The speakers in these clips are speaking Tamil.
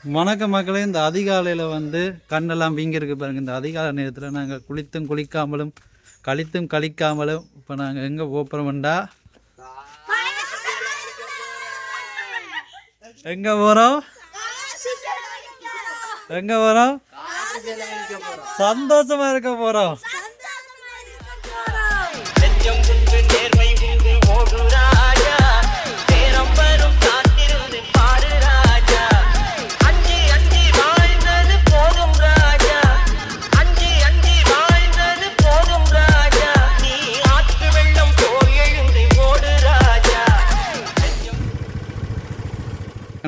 வணக்க மக்களே, இந்த அதிகாலையில் வந்து கண்ணெல்லாம் வீங்கிருக்கு பாருங்க. இந்த அதிகாலை நேரத்தில் நாங்கள் குளித்தும் குளிக்காமலும் கழித்தும் கழிக்காமலும் இப்போ நாங்கள் எங்கே போகிறோம்டா, எங்கே போகிறோம் சந்தோஷமா இருக்க போகிறோம்.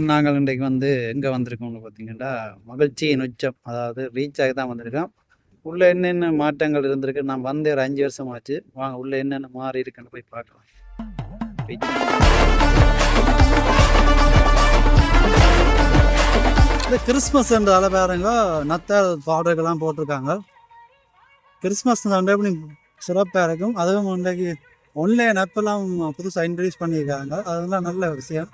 நாங்கள் இன்றைக்கு வந்து எங்கே வந்திருக்கோம்னு பார்த்தீங்கன்னா, மகிழ்ச்சியின் உச்சம், அதாவது ரீச் ஆகி தான் வந்திருக்கோம். உள்ளே என்னென்ன மாற்றங்கள் இருந்திருக்கு, நான் வந்து ஒரு 5 வருஷம் ஆச்சு. வாங்க உள்ளே என்னென்ன மாறி இருக்குன்னு போய் பார்க்கலாம். இந்த கிறிஸ்மஸ்ன்றால பாருங்க, நத்தால் பாடல்கள்லாம் போட்டிருக்காங்க. கிறிஸ்மஸ் எப்படி சிறப்பாக இருக்கும். அதுவும் இன்றைக்கு ஆன்லைன் ஆப்பெல்லாம் புதுசாக இன்ட்ரடியூஸ் பண்ணியிருக்காங்க. அதெல்லாம் நல்ல விஷயம்.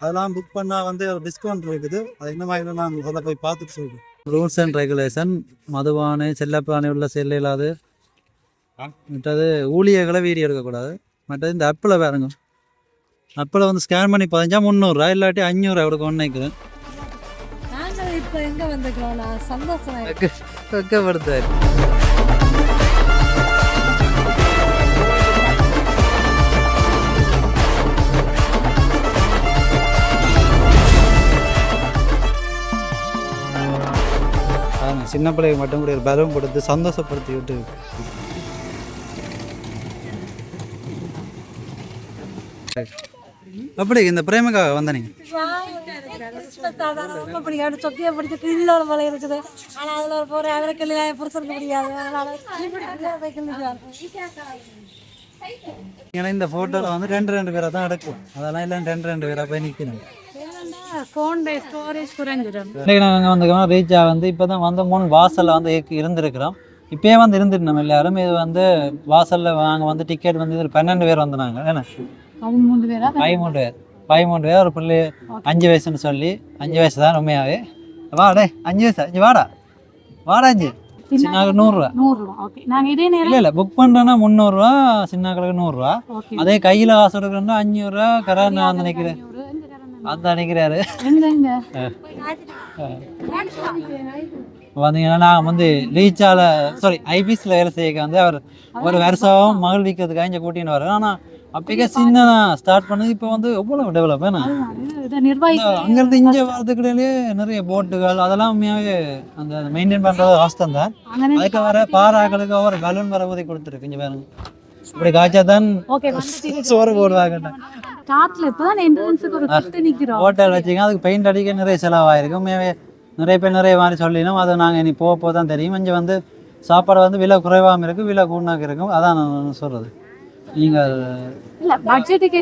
அதெல்லாம் புக் பண்ணால் வந்து ஒரு டிஸ்கவுண்ட் இருக்குது. அது என்ன மாதிரி நான் அதில் போய் பார்த்துட்டு சொல்கிறேன். ரூல்ஸ் அண்ட் ரெகுலேஷன், மதுபானை செல்லப்பானை உள்ள செல்ல இல்லாது, மற்றது ஊழியர்களை வீடியோ எடுக்கக்கூடாது. மற்றது இந்த ஆப்பில் பாருங்க, ஆப்பில் வந்து ஸ்கேன் பண்ணி 300 இல்லாட்டி 500 கொடுக்க ஒன்றைக்கு இப்போ எங்கே வந்துக்கிறோம். சந்தோஷம் வெக்கப்படுத்தாரு. சின்ன பிள்ளைங்க மட்டும் கூட ஒரு பலூன் கொடுத்து சந்தோஷப்படுத்தி விட்டு அப்படி இந்த பிரேமக்காக வந்த நீங்க ரொம்ப பிடிக்காது. சொத்தியை பிடிச்சி கிழிலோட போல இருக்குது. ஆனால் அதில் போகிற அவரைக்கல்ல புருஷனுக்கு பிடிக்காது. ஏன்னா இந்த ஃபோட்டோவில் வந்து 2 பேராக தான் எடுக்கும். அதெல்லாம் இல்லை 2 பேராக போய் நிற்கணும். நாங்கள் வந்து ரீச்சாக வந்து இப்போ தான் வந்து 3 வாசலில் வந்து இருந்திருக்கிறோம். இப்போயே வந்து இருந்துருந்தோம் எல்லாரும். இது வந்து வாசலில் நாங்கள் வந்து டிக்கெட் வந்து இதில் 12 பேர் வந்தாங்க. ஏன்னா 13 பேர் ஒரு பிள்ளை 5 வயசுன்னு சொல்லி 5 வயசு தான் உண்மையாகவே. வாடே 5 வயசு 5 வாடா 5 சின்னாக்கு 100 ரூபா. இல்லை புக் பண்ணுறோன்னா 300 ரூபா, சின்னாக்களுக்கு 100 ரூபா. அதே கையில் காசு எடுக்கிறோன்னா 500 ரூபா. கரான்னு வந்து நினைக்கிறேன் அந்த நினைக்கிறாரு. பார்த்தீங்கன்னா நான் வந்து ரீச்சால ஐபிஎஸ்ல வேலை செய்ய வந்து அவர் ஒரு வருஷம் மகிழ்விக்கிறதுக்காக இங்கே கூட்டின்னு வர்றாரு. ஆனால் அப்போக்கே சின்ன ஸ்டார்ட் பண்ணது இப்போ வந்து எவ்வளோ டெவலப். ஏன்னா அங்கேருந்து இங்கே வரதுக்கிடையிலேயே நிறைய போட்டுகள் அதெல்லாம் உண்மையாகவே அந்த மெயின்டைன் பண்ணுறது கஷ்டம் தான். அதுக்கு வர பாராக்களுக்கு ஒரு பலூன் வர ஊதி கொடுத்துருக்கு. இங்கே பாருங்க, இப்படி காய்ச்சா தான் சோறு போடுவாங்க. ஹோட்டல் வச்சுக்கோங்க, அதுக்கு பெயிண்ட் அடிக்க நிறைய செலவாயிருக்கும். நிறைய பேர் நிறைய மாதிரி சொல்லினோம். அதை நாங்கள் இனி போக தான் தெரியும். இங்கே வந்து சாப்பாடு வந்து விலை குறைவாகவும் இருக்கும், விலை கூடனாக இருக்கும். அதான் நான் சொல்கிறது. நீங்கள்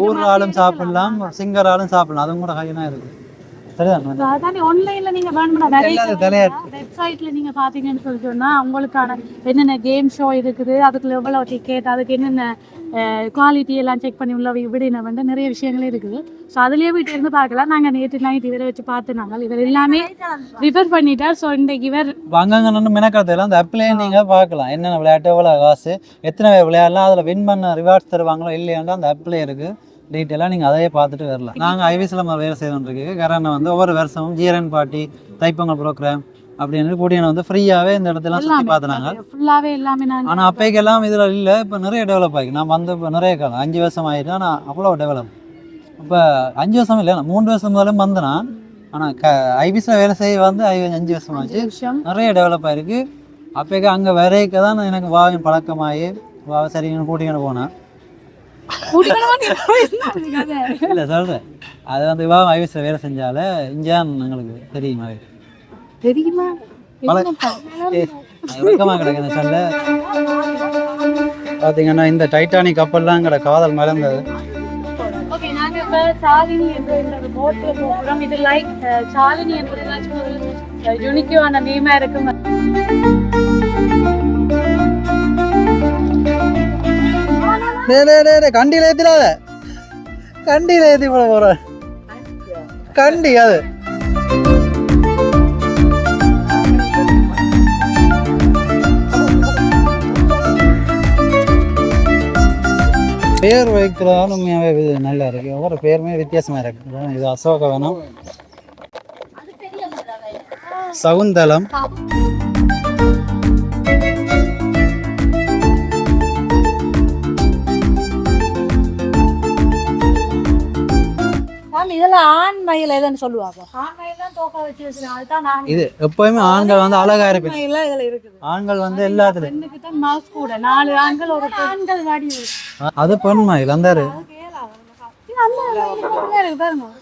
ஊர் ஆளும் சாப்பிடலாம், சிங்கர் ஆளும் சாப்பிடலாம். அதுவும் கூட கையினா இருக்குது. ஆன்லைன்ல நீங்க வெப்சைட்ல நீங்க பாத்தீங்கன்னு சொல்லி சொன்னா உங்களுக்கான என்னென்ன கேம் ஷோ இருக்குது, அதுக்குள்ள எவ்வளவு டிக்கெட், அதுக்கு என்னென்ன குவாலிட்டி எல்லாம் செக் பண்ணி உள்ள விடின வந்து நிறைய விஷயங்களே இருக்குது. ஸோ அதுலேயே வீட்டு இருந்து பார்க்கலாம். நாங்கள் நேற்று நைட் இவரை வச்சு பார்த்துனாங்க. இவர் எல்லாமே ரிஃபர் பண்ணிட்டார். ஸோ இன்றைக்கு இவர் வாங்க மினக்காலத்தில் அந்த ஆப்லேயே நீங்கள் பார்க்கலாம் என்னென்ன விளையாட்டு, எவ்வளோ காசு, எத்தனை விளையாடலாம், அதில் வின் பண்ண ரிவார்ட்ஸ் தருவாங்களோ இல்லையாண்டா அந்த ஆப்லேயே இருக்குது. டீட்டெயிலாக நீங்கள் அதையே பார்த்துட்டு வரலாம். நாங்கள் ஐவிஎஸ்ல வேலை செய்யணுன்றிருக்கு. காரணம் வந்து ஒவ்வொரு வருஷமும் ஜீரன் பார்ட்டி, தைப்பொங்கல் ப்ரோக்ராம் அப்படின்னு கூட்டியான வந்து ஃப்ரீயாகவே இந்த இடத்துல சுற்றி பார்த்துனாங்க. ஃபுல்லாகவே எல்லாமே. ஆனால் அப்பைக்கெல்லாம் இதில் இல்லை. இப்போ நிறைய டெவலப் ஆகி நான் வந்து இப்போ நிறைய காலம் 5 வருஷம் ஆகிட்டு. ஆனால் அவ்வளோ டெவலப். இப்போ 5 வருஷம் இல்லை, நான் 3 வருஷம் முதல்ல வந்தேன். ஆனால் ஐவிஎஸ்ல வேலை செய்ய வந்து 5 வருஷம் ஆச்சு. நிறைய டெவலப் ஆகிருக்கு. அப்போக்கே அங்கே வரைக்க தான் எனக்கு வாவின் பழக்கமாகி சரிங்கன்னு கூட்டிகிட்டு போனேன். இல்லை சொல்கிறேன், அது வந்து ஐவிஎஸ்ல வேலை செஞ்சால இஞ்சான் எங்களுக்கு தெரியுமா கிடக்கு சொல்ல. பார்த்தீங்கன்னா இந்த டைட்டானிக் கப்பல்லாம் எங்களோட காதல் மறந்தது. கண்டியில் ஏற்றிடாத, கண்டியில் ஏற்றி போட போகிறேன். கண்டி அது பேர் வைக்கிறதாலும் உண்மையாகவே இது நல்லா இருக்குது. ஒவ்வொரு பேருமே வித்தியாசமாக இருக்குது. இது அசோகவனம், சகுந்தலம், இதெல்லாம் ஆண் மயில் எதுன்னு சொல்லுவாங்க. ஆண் மயில் தான் தோக்கா வச்சு வச்சிருக்காங்க. அதுதான் நான் இது எப்பவுமே ஆண்கள் வந்து அழகா இருப்பேன். மயில் இதுல இருக்குது. ஆண்கள் வந்து எல்லாத்துலயும் பெண்ணுக்கு தான் மவுஸ் கூட 4 ஆண்கள் ஒரு ஆண்கள் வாடி அது பெண் மயில் அந்த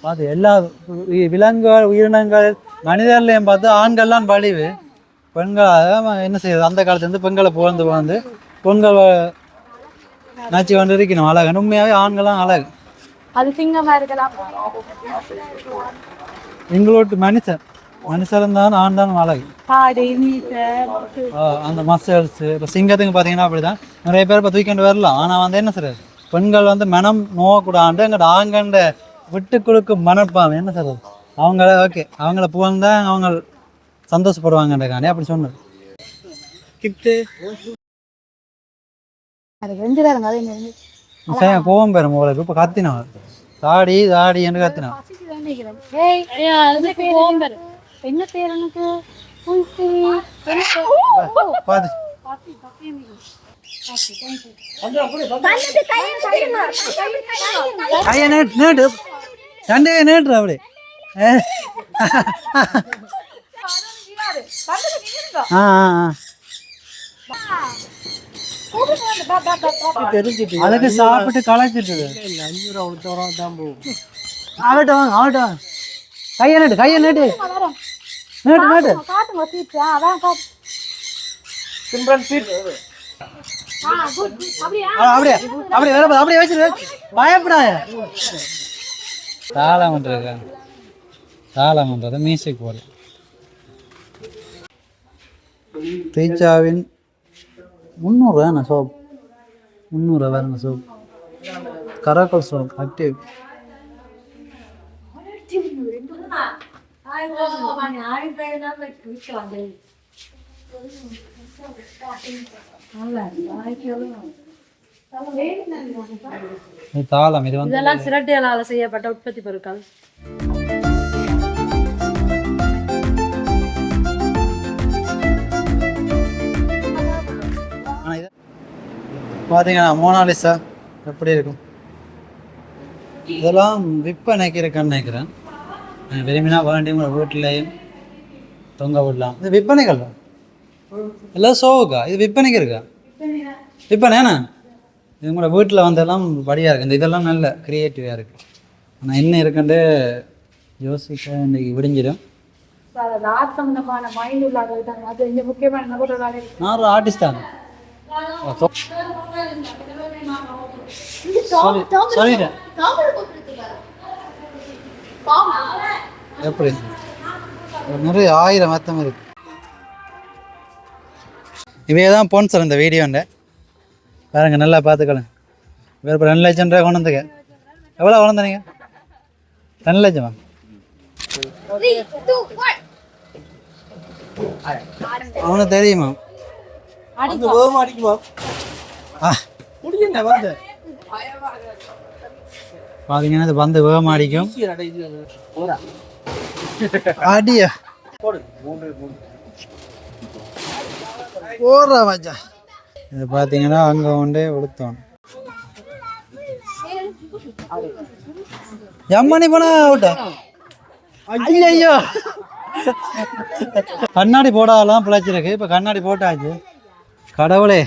பார்த்து எல்லா விலங்குகள் உயிரினங்கள் மனிதர்லையும் பார்த்து ஆண்கள்லாம் வலிவு, பெண்கள் என்ன செய்யுது அந்த காலத்துலேருந்து பெண்களை புகழ்ந்து பெண்கள் நாச்சி கொண்டு இருக்கணும் அழகு. உண்மையாகவே ஆண்கள்லாம் அழகு. அது சிங்கமா இருக்கலாம். எங்களோட மனுஷன் தான் ஆண் தான் அழகு. அந்த மசல்ஸ் இப்போ சிங்கத்துக்கு பார்த்தீங்கன்னா அப்படிதான் நிறைய பேர் இப்போ தூக்கிட்டு வரலாம். ஆனால் வந்து என்ன சொல்றது, பெண்கள் வந்து மனம் நோக்கூடாண்டு எங்கள்ட ஆண்கண்ட விட்டு கொடுக்கும் மனப்பான் என்ன சொல்றது, அவங்கள ஓகே அவங்கள புகழ்ந்தா அவங்க சந்தோஷப்படுவாங்கன்றக்காண்டி அப்படி சொன்னது. கிப்டு கோவம் பெறும் உங்களுக்கு இப்போ கத்தினான் தாடி தாடி என்று கத்தினான். என்ன பேர் எனக்கு கையை நேட்டு சண்டையை நேட்டு அப்படி அதுக்கு சாப்பிட்டு களைச்சிட்டு ஆகட்டும் வாங்க ஆகட்டும் வாங்க. கையை நேட்டு நேட்டு நேட்டு அப்படியே அப்படியே அப்படியே வச்சிரு பயப்படாத. தாளம் பண்றது தாளம் பண்றது மியூசிக் போடு. ரீச்சாவின் 300 சோப் 300 வேறுங்க சோப் கராக்கல் சோப் ஆக்டிவ். தாளம் இது வந்து இதெல்லாம் சிரட்டையால செய்யப்பட்ட உற்பத்தி பொருட்கள். பார்த்தீங்கன்னா மோனாலிசா எப்படி இருக்கும், இதெல்லாம் விற்பனைக்கு இருக்குன்னு நினைக்கிறேன். விரும்பினா வேண்டிய வீட்டிலையும் தொங்க விடலாம். இது விற்பனைகள் எல்லாம் ஷோவுக்கா, இது விற்பனைக்கு இருக்கா விற்பனைண்ணா? இது உங்களோட வீட்டில் வந்தெல்லாம் படியாக இருக்குது. இந்த இதெல்லாம் நல்ல க்ரியேட்டிவாக இருக்குது. ஆனால் என்ன இருக்குன்ட்டு யோசிக்க இன்றைக்கி விடிஞ்சிடும். நான் ஒரு ஆர்டிஸ்ட் தான் சொல்லிட்டேன். எப்படி நிறைய 1000 மொத்தம் இருக்கு. இவையே தான் ஸ்பான்சர் இந்த வீடியோண்ட பாருங்க, நல்லா பார்த்துக்கலாம். வேறு 2 லட்சம் ரூபா கொண்டு வந்துக்க. எவ்வளோ கொண்டு வந்தீங்க? 2 லட்சமா? அவனுக்கு தெரியுமா? பாத்தீங்கன்னா இது வந்து வேகமா அடிக்கும். அடியா போடுறா மச்சான். இது பார்த்தீங்கன்னா அங்கே கொண்டே உளுத்தோம். ஜம்மணி போனா அவுட்டா? ஐயோ கண்ணாடி போடாதெல்லாம் பிழைச்சிருக்கு. இப்போ கண்ணாடி போட்டாச்சு. கடவுளே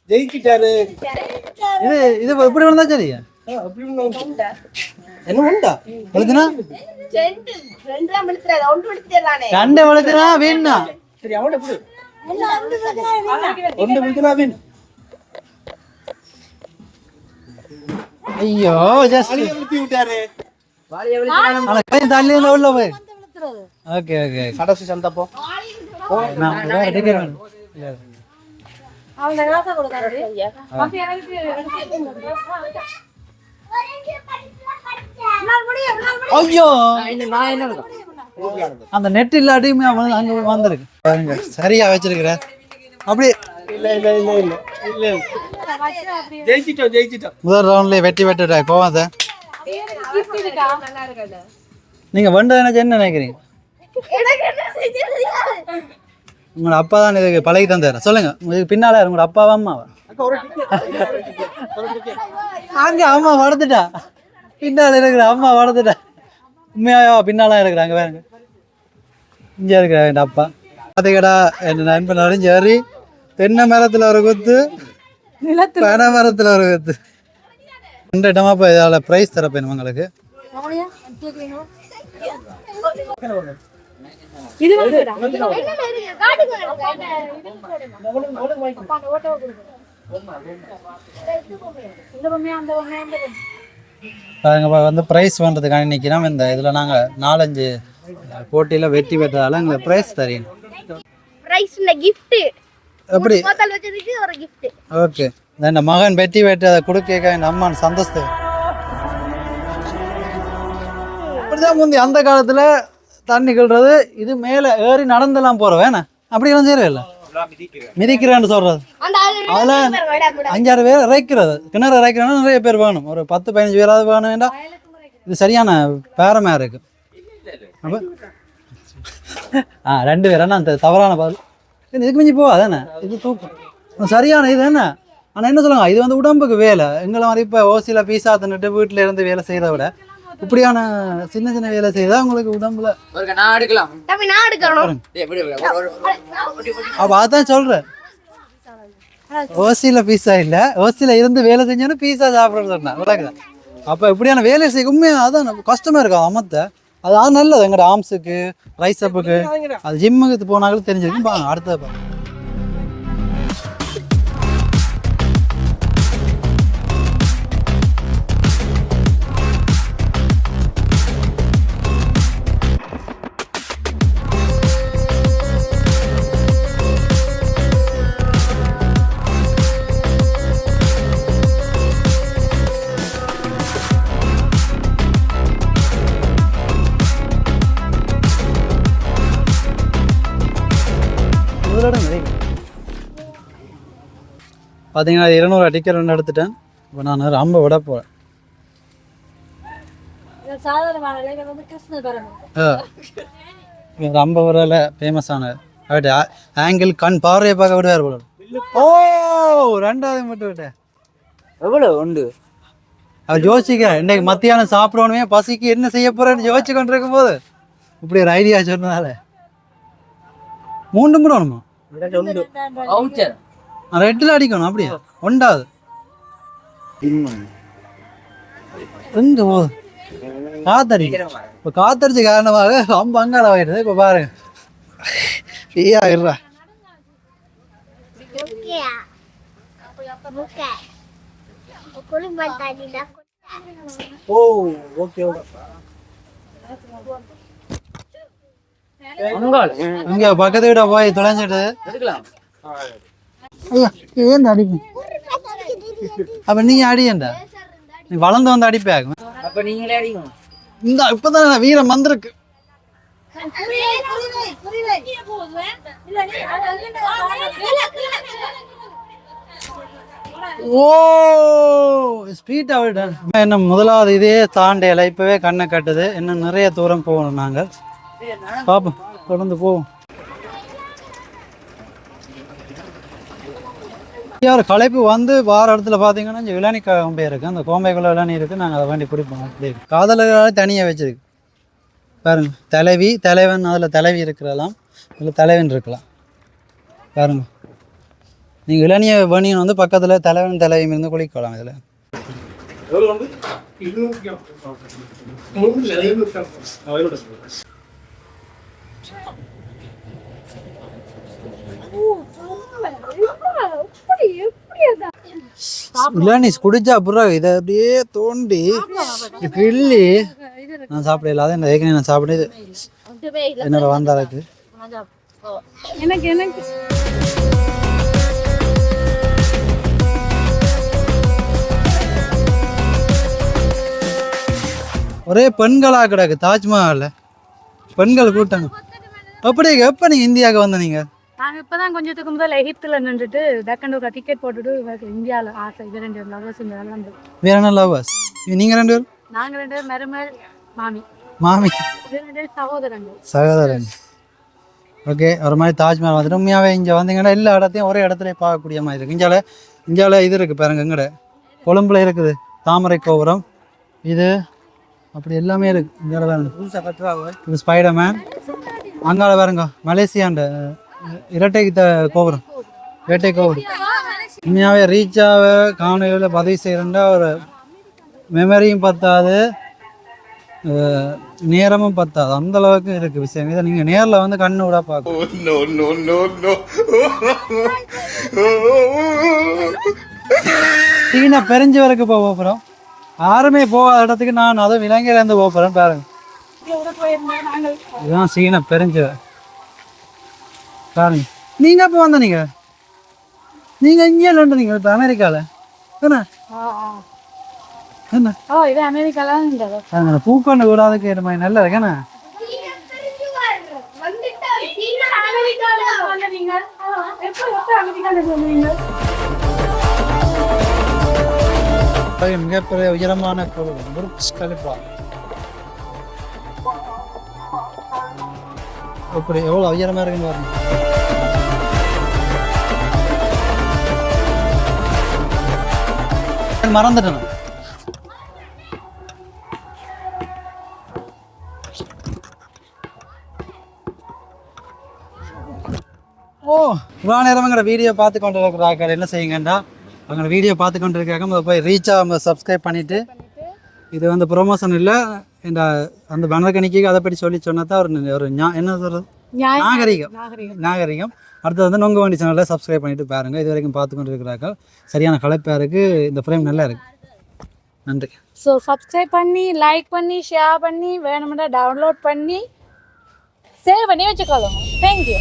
ஜெயிக்கிட்டாரு. இது இது எப்படி வந்தா சரியா என்ன உண்டா எழுதுனா கண்ட வளர்த்துனா வேணா சரி அவன் எப்படி ஒன்று விழுத்துனா வீண். ஐயோ ஜஸ்ட் விட்டாரு தள்ளி உள்ள போய். ஓகே ஓகே கடைசி சந்தப்போ ஐயோ அந்த நெட் இல்லாட்டியுமே அவன் அங்கே வந்துருக்கு பாருங்க சரியா வச்சிருக்கிற அப்படி முதல் ரவுண்ட்லேயே வெட்டி வெட்டுற கோவத்தை நீங்கள் வந்தது என்ன நினைக்கிறீங்க உங்களோட அப்பா தான் இதுக்கு பழகி தந்தார் சொல்லுங்க இதுக்கு பின்னால உங்களோட அப்பாவா அம்மாவா அங்க அம்மா வளர்த்துட்டா பின்னால இருக்கிற அம்மா வளர்த்துட்டா உண்மையாவா பின்னாலாம் இருக்கிறாங்க வேறுங்க இங்கே இருக்கிற என் அப்பா பார்த்தீங்கடா என் நண்பன் அறிஞ்சேறி தென்னை மரத்தில் ஒரு குத்து பனை மரத்தில் ஒரு குத்து 2 இடமா இப்போ இதால் ப்ரைஸ் தரப்பேன் உங்களுக்கு வந்து ப்ரைஸ் பண்ணுறதுக்கான நிற்கிறோம் இந்த இதில் நாங்கள் 4-5 போட்டியில் வெற்றி பெற்றதால எங்களுக்கு ப்ரைஸ் தரீங்க எப்படி ஓகே இந்த மகன் வெற்றி பெற்று அதை கொடுக்க என் அம்மான் சந்தோஷத்தை இப்படிதான் முந்தி அந்த காலத்தில் தண்ணி கிள்றது இது மேலே ஏறி நடந்தெல்லாம் போகிற வேணா அப்படியெல்லாம் செய்யவே இல்லை மிதிக்கிறேன்னு சொல்றது அதில் 5-6 பேர் இறைக்கிறது கிணறு இறைக்கிறோன்னா நிறைய பேர் வேணும் ஒரு 10-15 பேராவது வேணும் வேண்டாம் இது சரியான பேரமே இருக்கு அப்போ 2 பேர் என்ன அந்த தவறான பதில் இதுக்கு மிஞ்சி போவா தானே இது தூக்கம் சரியான இது என்ன ஆனால் என்ன சொல்லுங்க இது வந்து உடம்புக்கு வேலை எங்களை மாதிரி இப்போ ஓசியில் பீஸா தின்னுட்டு வீட்டில் இருந்து வேலை செய்கிறத விட இப்படியான சின்ன சின்ன வேலை செய்தால் உங்களுக்கு உடம்புல அப்போ அதான் சொல்கிறேன் ஓசியில் பீஸா இல்லை ஓசியில் இருந்து வேலை செஞ்சோன்னு பீஸா சாப்பிட்றது சொன்னேன் அப்போ இப்படியான வேலை செய்ய உண்மையாக அதான் கஷ்டமாக இருக்கும் அமத்தை அது நல்லது எங்களோட ஆம்ஸுக்கு ரைஸ் அப்புக்கு அது ஜிம்முக்கு போனாலும் தெரிஞ்சிருக்கும் பாருங்க அடுத்தது பாருங்க பார்த்தீங்கன்னா 200 டிக்கெட் ஒன்று எடுத்துட்டேன் இப்போ நான் ரொம்ப விட போகிறேன் ரொம்ப விடல ஃபேமஸான அப்படி ஆங்கிள் கண் பார்வையை பார்க்க விடுவார் போல ஓ 2வது மட்டும் விட்டேன் எவ்வளோ உண்டு அவர் யோசிக்கிறேன் இன்றைக்கு மத்தியானம் சாப்பிடணுமே பசிக்கு என்ன செய்ய போகிறேன்னு யோசிச்சு கொண்டு இருக்கும் போது இப்படி ஒரு ஐடியா சொன்னதால 3 வேணுமா 2 அடிக்கணும் அப்படியா 1வது எங்க போகுது காத்தடிச்சு இப்போ காத்தடிச்ச காரணமாக ரொம்ப அங்காள ஆகிடுது இப்போ பாருங்க ஃப்ரீயா ஆகிடுறா ஓ ஓகே இங்க பக்கத்து வீட போய் தொலைஞ்சிட்டு ஐயா ஏன் அடிப்பேன் அப்ப நீங்க அடியண்டா நீ வளர்ந்து வந்து அடிப்பாங்க அப்ப நீங்களே அடிக்கணும் இந்த இப்பதான் வீரம் வந்திருக்கு ஓ ஸ்பீட் ஆகிட்டேன் என்ன முதலாவது இதே தாண்டையில இப்பவே கண்ணை கட்டுது இன்னும் நிறைய தூரம் போகணும் நாங்கள் பாப்போம் தொடர்ந்து போவோம் ஒரு களைப்பு வந்து வார இடத்துல பார்த்தீங்கன்னா இங்கே இளநீ கோம்பை இருக்குது அந்த கோம்பைக்குள்ள இளநீ இருக்குது நாங்கள் அதை வேண்டி குடிப்போம் அப்படி இருக்கு காதலர்களால் தனியாக வச்சிருக்கு பாருங்க தலைவி தலைவன் அதில் தலைவி இருக்கிறலாம் இதில் தலைவன் இருக்கலாம் பாருங்க நீங்கள் இளநிய வணிகன் வந்து பக்கத்தில் தலைவன் தலைவியும் இருந்து குளிக்கலாம் இதில் இளநீ குடிச்சா அப்புறம் இதை அப்படியே தோண்டி கிள்ளி நான் சாப்பிடல அதை இந்த ஏற்கனவே நான் சாப்பிடுது என்னோட வந்தாருக்கு எனக்கு எனக்கு ஒரே பெண்களா கிடக்கு தாஜ்மஹால்ல பெண்கள் கூட்டங்க. எப்படி எப்போ நீங்கள் இந்தியாவுக்கு வந்தீங்க? நாங்கள் இப்போ தான் கொஞ்சத்துக்கு முதல்ல எகிப்தில் நின்றுட்டு டக்குன்னு ஒரு டிக்கெட் போட்டுட்டு இந்தியாவில் ஆசை இது 2 லவர்ஸ் இந்த வேலை வந்து வேற என்ன லவ்வர்ஸ்? நீங்கள் 2 பேரும்? நாங்கள் 2 பேரும் மருமகள் மாமி மாமி இது 2 பேரும் சகோதரங்கள். சகோதரன். ஓகே, ஒரு மாதிரி தாஜ்மஹால் வந்துட்டு உண்மையாகவே இங்கே வந்தீங்கன்னா எல்லா இடத்தையும் ஒரே இடத்துல பார்க்கக்கூடிய மாதிரி இருக்குது. இந்தியாவில் இது இருக்குது பாருங்க, எங்கட கொழும்புல இருக்குது தாமரை கோபுரம், இது அப்படி எல்லாமே இருக்குது. இந்தியாவில் பாருங்க புதுசாக கட்டுறாங்க, இது ஸ்பைடர்மேன். அங்கால பாருங்க மலேசியாண்ட இரட்டை கோபுரம், இரட்டை கோபுரம். உண்மையாகவே ரீச்சாக காணொலியில் பதிவு செய்கிறேன்டா ஒரு மெமரியும் பத்தாது, நேரமும் பத்தாது, அந்த அளவுக்கு இருக்கு விஷயம். இதை நீங்க நேர்ல வந்து கண்ணு விட பார்க்கணும். சீனா பெருஞ்சவருக்கு போக போறோம். யாருமே போகாத இடத்துக்கு நான் அதுவும் இலங்கையில இருந்து போக போறேன் பாருங்க. இதுதான் சீனா பெருஞ்சவர் பாருங்க. நீங்க எப்போ வந்த நீங்க இந்தியால இருந்தீங்க, இப்போ அமெரிக்கால என்ன என்ன இது அமெரிக்கால பூக்கொண்டு விடாதுக்கு இது மாதிரி நல்லா இருக்கேண்ணா. மிகப்பெரிய உயரமான கோவில் புர்ஜ் கலிஃபா. அப்படி எவ்வளோ உயரமா இருக்குன்னு பாருங்க. மறந்துட்டேன். இவ்வளோ நேரம்ங்கிற வீடியோ பார்த்து கொண்டு இருக்கிறார்கள் என்ன செய்யுங்கண்டா, அவங்க வீடியோ பார்த்து கொண்டு இருக்காங்க போய் ரீச்சாக அவங்க சப்ஸ்கிரைப் பண்ணிவிட்டு, இது வந்து ப்ரொமோஷன் இல்லை இந்த அந்த பனர்கணிக்கு அதை பற்றி சொன்னா தான் ஒரு என்ன சொல்கிறது நாகரிகம். அடுத்தது வந்து நொங்க வண்டி சேனலில் சப்ஸ்கிரைப் பண்ணிவிட்டு பாருங்கள். இது வரைக்கும் பார்த்து கொண்டு இருக்கிறார்கள். சரியான கலைப்பாக இருக்குது, இந்த ஃப்ரேம் நல்லா இருக்குது. நன்றி. ஸோ சப்ஸ்கிரைப் பண்ணி லைக் பண்ணி ஷேர் பண்ணி வேணுமெண்டா டவுன்லோட் பண்ணி சேவ் பண்ணி வச்சுக்கொள்ளுங்க. தேங்க்யூ.